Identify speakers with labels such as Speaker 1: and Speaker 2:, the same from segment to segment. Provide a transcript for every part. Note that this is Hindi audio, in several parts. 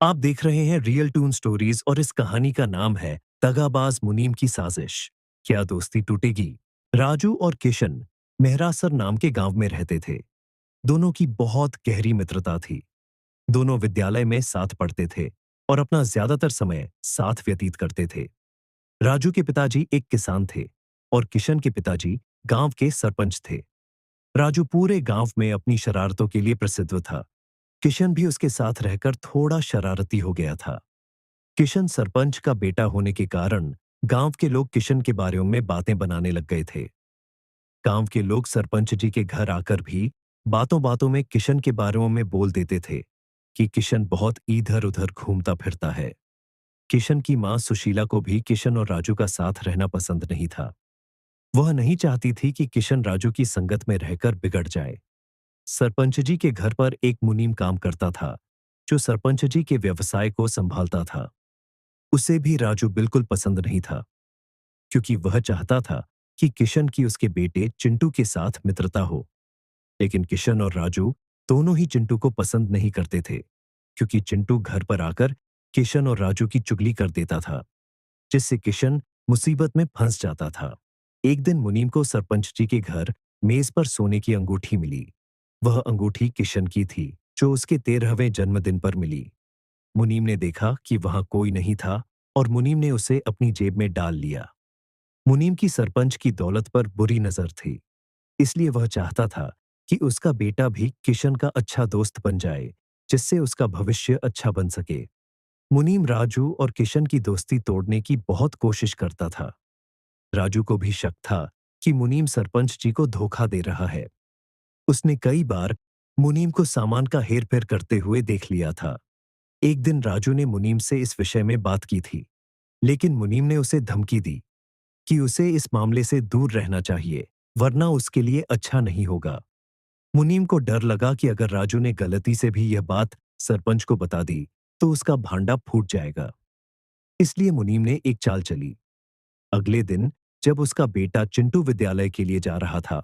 Speaker 1: आप देख रहे हैं रियल टून स्टोरीज और इस कहानी का नाम है दगाबाज मुनीम की साजिश। क्या दोस्ती टूटेगी? राजू और किशन मेहरासर नाम के गांव में रहते थे। दोनों की बहुत गहरी मित्रता थी। दोनों विद्यालय में साथ पढ़ते थे और अपना ज्यादातर समय साथ व्यतीत करते थे। राजू के पिताजी एक किसान थे और किशन के पिताजी गांव के सरपंच थे। राजू पूरे गांव में अपनी शरारतों के लिए प्रसिद्ध था। किशन भी उसके साथ रहकर थोड़ा शरारती हो गया था। किशन सरपंच का बेटा होने के कारण गांव के लोग किशन के बारे में बातें बनाने लग गए थे। गांव के लोग सरपंच जी के घर आकर भी बातों बातों में किशन के बारे में बोल देते थे कि किशन बहुत इधर उधर घूमता फिरता है। किशन की मां सुशीला को भी किशन और राजू का साथ रहना पसंद नहीं था। वह नहीं चाहती थी कि किशन राजू की संगत में रहकर बिगड़ जाए। सरपंच जी के घर पर एक मुनीम काम करता था, जो सरपंच जी के व्यवसाय को संभालता था। उसे भी राजू बिल्कुल पसंद नहीं था, क्योंकि वह चाहता था कि किशन की उसके बेटे चिंटू के साथ मित्रता हो। लेकिन किशन और राजू दोनों ही चिंटू को पसंद नहीं करते थे, क्योंकि चिंटू घर पर आकर किशन और राजू की चुगली कर देता था, जिससे किशन मुसीबत में फंस जाता था। एक दिन मुनीम को सरपंच जी के घर मेज पर सोने की अंगूठी मिली। वह अंगूठी किशन की थी, जो उसके 13वें जन्मदिन पर मिली। मुनीम ने देखा कि वहां कोई नहीं था और मुनीम ने उसे अपनी जेब में डाल लिया। मुनीम की सरपंच की दौलत पर बुरी नजर थी, इसलिए वह चाहता था कि उसका बेटा भी किशन का अच्छा दोस्त बन जाए, जिससे उसका भविष्य अच्छा बन सके। मुनीम राजू और किशन की दोस्ती तोड़ने की बहुत कोशिश करता था। राजू को भी शक था कि मुनीम सरपंच जी को धोखा दे रहा है। उसने कई बार मुनीम को सामान का हेरफेर करते हुए देख लिया था। एक दिन राजू ने मुनीम से इस विषय में बात की थी, लेकिन मुनीम ने उसे धमकी दी कि उसे इस मामले से दूर रहना चाहिए, वरना उसके लिए अच्छा नहीं होगा। मुनीम को डर लगा कि अगर राजू ने गलती से भी यह बात सरपंच को बता दी, तो उसका भांडा फूट जाएगा। इसलिए मुनीम ने एक चाल चली। अगले दिन जब उसका बेटा चिंटू विद्यालय के लिए जा रहा था,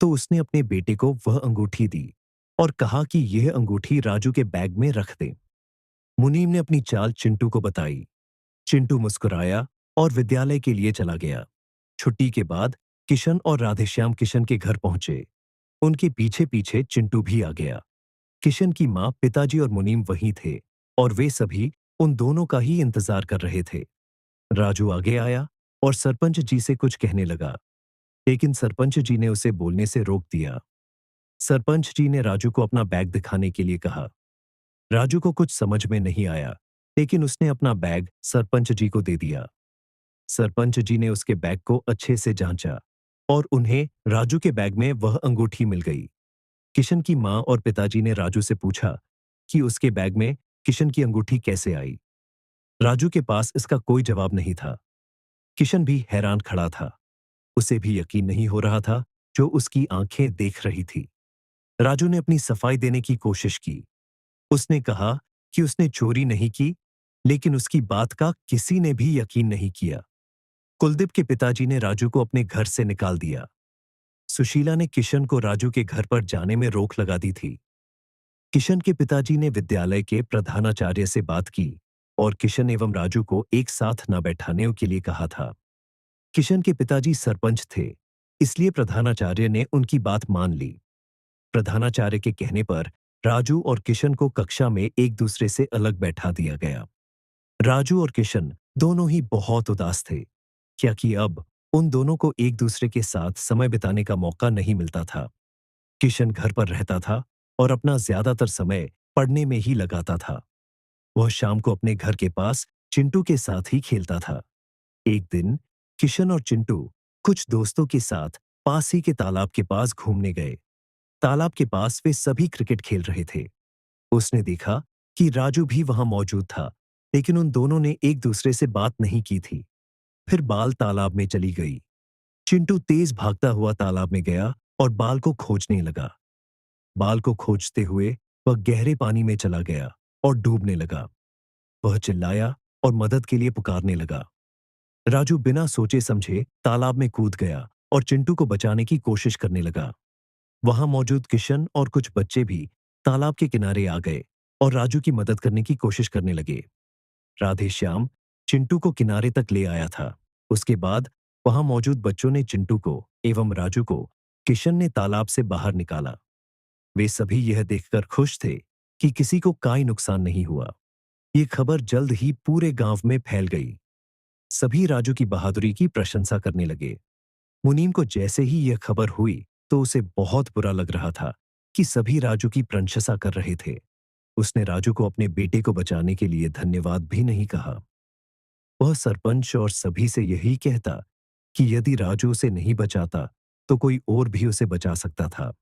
Speaker 1: तो उसने अपने बेटे को वह अंगूठी दी और कहा कि यह अंगूठी राजू के बैग में रख दे। मुनीम ने अपनी चाल चिंटू को बताई। चिंटू मुस्कुराया और विद्यालय के लिए चला गया। छुट्टी के बाद किशन और राधेश्याम किशन के घर पहुंचे। उनके पीछे पीछे चिंटू भी आ गया। किशन की मां, पिताजी और मुनीम वहीं थे और वे सभी उन दोनों का ही इंतजार कर रहे थे। राजू आगे आया और सरपंच जी से कुछ कहने लगा, लेकिन सरपंच जी ने उसे बोलने से रोक दिया। सरपंच जी ने राजू को अपना बैग दिखाने के लिए कहा। राजू को कुछ समझ में नहीं आया, लेकिन उसने अपना बैग सरपंच जी को दे दिया। सरपंच जी ने उसके बैग को अच्छे से जांचा और उन्हें राजू के बैग में वह अंगूठी मिल गई। किशन की मां और पिताजी ने राजू से पूछा कि उसके बैग में किशन की अंगूठी कैसे आई। राजू के पास इसका कोई जवाब नहीं था। किशन भी हैरान खड़ा था। उसे भी यकीन नहीं हो रहा था जो उसकी आंखें देख रही थी। राजू ने अपनी सफाई देने की कोशिश की। उसने कहा कि उसने चोरी नहीं की, लेकिन उसकी बात का किसी ने भी यकीन नहीं किया। कुलदीप के पिताजी ने राजू को अपने घर से निकाल दिया। सुशीला ने किशन को राजू के घर पर जाने में रोक लगा दी थी। किशन के पिताजी ने विद्यालय के प्रधानाचार्य से बात की और किशन एवं राजू को एक साथ न बैठाने के लिए कहा था। किशन के पिताजी सरपंच थे, इसलिए प्रधानाचार्य ने उनकी बात मान ली। प्रधानाचार्य के कहने पर राजू और किशन को कक्षा में एक दूसरे से अलग बैठा दिया गया। राजू और किशन दोनों ही बहुत उदास थे, क्योंकि अब उन दोनों को एक दूसरे के साथ समय बिताने का मौका नहीं मिलता था। किशन घर पर रहता था और अपना ज्यादातर समय पढ़ने में ही लगाता था। वह शाम को अपने घर के पास चिंटू के साथ ही खेलता था। एक दिन किशन और चिंटू कुछ दोस्तों के साथ पास ही के तालाब के पास घूमने गए। तालाब के पास वे सभी क्रिकेट खेल रहे थे। उसने देखा कि राजू भी वहां मौजूद था, लेकिन उन दोनों ने एक दूसरे से बात नहीं की थी। फिर बाल तालाब में चली गई। चिंटू तेज भागता हुआ तालाब में गया और बाल को खोजने लगा। बाल को खोजते हुए वह गहरे पानी में चला गया और डूबने लगा। वह चिल्लाया और मदद के लिए पुकारने लगा। राजू बिना सोचे समझे तालाब में कूद गया और चिंटू को बचाने की कोशिश करने लगा। वहां मौजूद किशन और कुछ बच्चे भी तालाब के किनारे आ गए और राजू की मदद करने की कोशिश करने लगे। राधेश्याम चिंटू को किनारे तक ले आया था। उसके बाद वहां मौजूद बच्चों ने चिंटू को एवं राजू को किशन ने तालाब से बाहर निकाला। वे सभी यह देखकर खुश थे कि किसी को कोई नुकसान नहीं हुआ। ये खबर जल्द ही पूरे गांव में फैल गई। सभी राजू की बहादुरी की प्रशंसा करने लगे। मुनीम को जैसे ही यह खबर हुई तो उसे बहुत बुरा लग रहा था कि सभी राजू की प्रशंसा कर रहे थे। उसने राजू को अपने बेटे को बचाने के लिए धन्यवाद भी नहीं कहा। वह सरपंच और सभी से यही कहता कि यदि राजू उसे नहीं बचाता तो कोई और भी उसे बचा सकता था।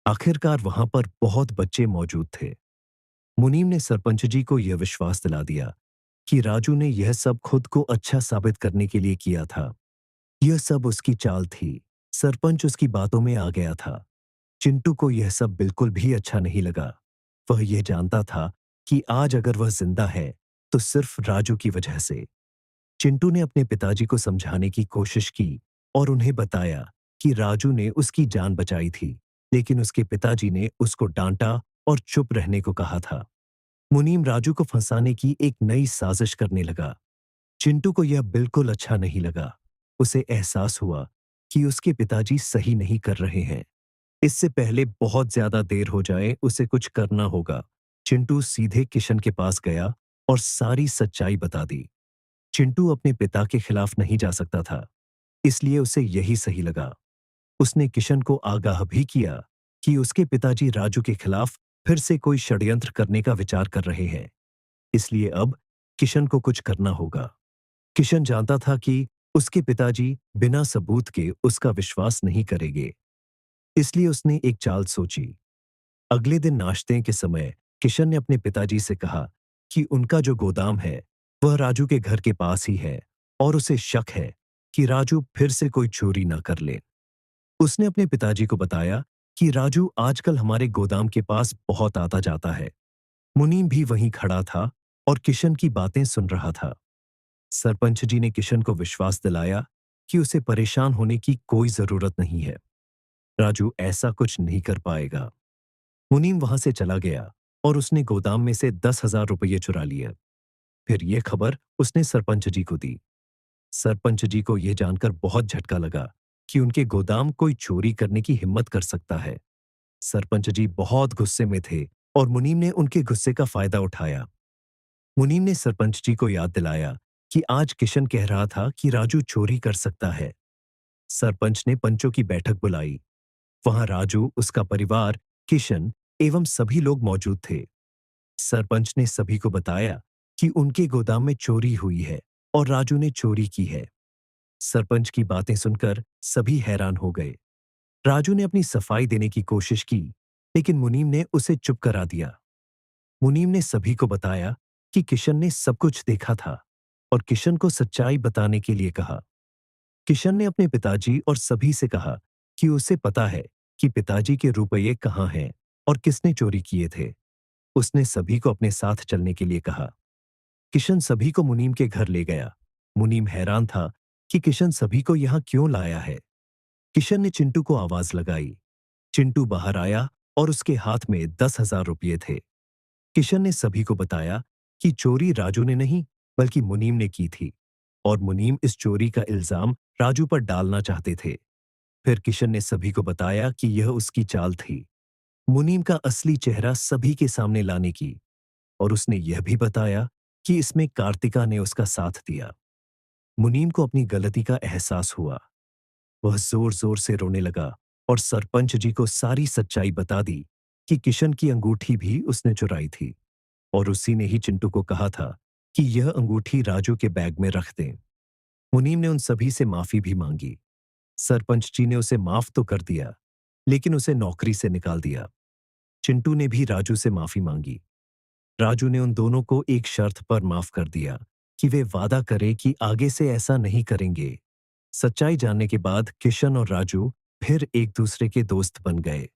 Speaker 1: आखिरकार वहां पर बहुत बच्चे मौजूद थे। मुनीम ने सरपंच जी को यह विश्वास दिला दिया कि राजू ने यह सब खुद को अच्छा साबित करने के लिए किया था। यह सब उसकी चाल थी। सरपंच उसकी बातों में आ गया था। चिंटू को यह सब बिल्कुल भी अच्छा नहीं लगा। वह यह जानता था कि आज अगर वह जिंदा है तो सिर्फ राजू की वजह से। चिंटू ने अपने पिताजी को समझाने की कोशिश की और उन्हें बताया कि राजू ने उसकी जान बचाई थी, लेकिन उसके पिताजी ने उसको डांटा और चुप रहने को कहा था। मुनीम राजू को फंसाने की एक नई साजिश करने लगा। चिंटू को यह बिल्कुल अच्छा नहीं लगा। उसे एहसास हुआ कि उसके पिताजी सही नहीं कर रहे हैं। इससे पहले बहुत ज्यादा देर हो जाए उसे कुछ करना होगा। चिंटू सीधे किशन के पास गया और सारी सच्चाई बता दी। चिंटू अपने पिता के खिलाफ नहीं जा सकता था, इसलिए उसे यही सही लगा। उसने किशन को आगाह भी किया कि उसके पिताजी राजू के खिलाफ फिर से कोई षड्यंत्र करने का विचार कर रहे हैं। इसलिए अब किशन को कुछ करना होगा। किशन जानता था कि उसके पिताजी बिना सबूत के उसका विश्वास नहीं करेंगे। इसलिए उसने एक चाल सोची। अगले दिन नाश्ते के समय किशन ने अपने पिताजी से कहा कि उनका जो गोदाम है वह राजू के घर के पास ही है और उसे शक है कि राजू फिर से कोई चोरी ना कर ले। उसने अपने पिताजी को बताया कि राजू आजकल हमारे गोदाम के पास बहुत आता जाता है। मुनीम भी वहीं खड़ा था और किशन की बातें सुन रहा था। सरपंच जी ने किशन को विश्वास दिलाया कि उसे परेशान होने की कोई जरूरत नहीं है। राजू ऐसा कुछ नहीं कर पाएगा। मुनीम वहां से चला गया और उसने गोदाम में से 10,000 रुपये चुरा लिए। फिर यह खबर उसने सरपंच जी को दी। सरपंच जी को यह जानकर बहुत झटका लगा कि उनके गोदाम कोई चोरी करने की हिम्मत कर सकता है। सरपंच जी बहुत गुस्से में थे और मुनीम ने उनके गुस्से का फायदा उठाया। मुनीम ने सरपंच जी को याद दिलाया कि आज किशन कह रहा था कि राजू चोरी कर सकता है। सरपंच ने पंचों की बैठक बुलाई। वहां राजू, उसका परिवार, किशन एवं सभी लोग मौजूद थे। सरपंच ने सभी को बताया कि उनके गोदाम में चोरी हुई है और राजू ने चोरी की है। सरपंच की बातें सुनकर सभी हैरान हो गए। राजू ने अपनी सफाई देने की कोशिश की, लेकिन मुनीम ने उसे चुप करा दिया। मुनीम ने सभी को बताया कि किशन ने सब कुछ देखा था और किशन को सच्चाई बताने के लिए कहा। किशन ने अपने पिताजी और सभी से कहा कि उसे पता है कि पिताजी के रुपये कहाँ हैं और किसने चोरी किए थे। उसने सभी को अपने साथ चलने के लिए कहा। किशन सभी को मुनीम के घर ले गया। मुनीम हैरान था कि किशन सभी को यहाँ क्यों लाया है। किशन ने चिंटू को आवाज लगाई। चिंटू बाहर आया और उसके हाथ में 10,000 रुपये थे। किशन ने सभी को बताया कि चोरी राजू ने नहीं बल्कि मुनीम ने की थी और मुनीम इस चोरी का इल्जाम राजू पर डालना चाहते थे। फिर किशन ने सभी को बताया कि यह उसकी चाल थी, मुनीम का असली चेहरा सभी के सामने लाने की, और उसने यह भी बताया कि इसमें कार्तिका ने उसका साथ दिया। मुनीम को अपनी गलती का एहसास हुआ। वह जोर जोर से रोने लगा और सरपंच जी को सारी सच्चाई बता दी कि किशन की अंगूठी भी उसने चुराई थी और उसी ने ही चिंटू को कहा था कि यह अंगूठी राजू के बैग में रख दें। मुनीम ने उन सभी से माफी भी मांगी। सरपंच जी ने उसे माफ तो कर दिया, लेकिन उसे नौकरी से निकाल दिया। चिंटू ने भी राजू से माफी मांगी। राजू ने उन दोनों को एक शर्त पर माफ कर दिया कि वे वादा करें कि आगे से ऐसा नहीं करेंगे। सच्चाई जानने के बाद किशन और राजू फिर एक दूसरे के दोस्त बन गए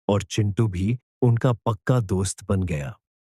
Speaker 1: और चिंटू भी उनका पक्का दोस्त बन गया।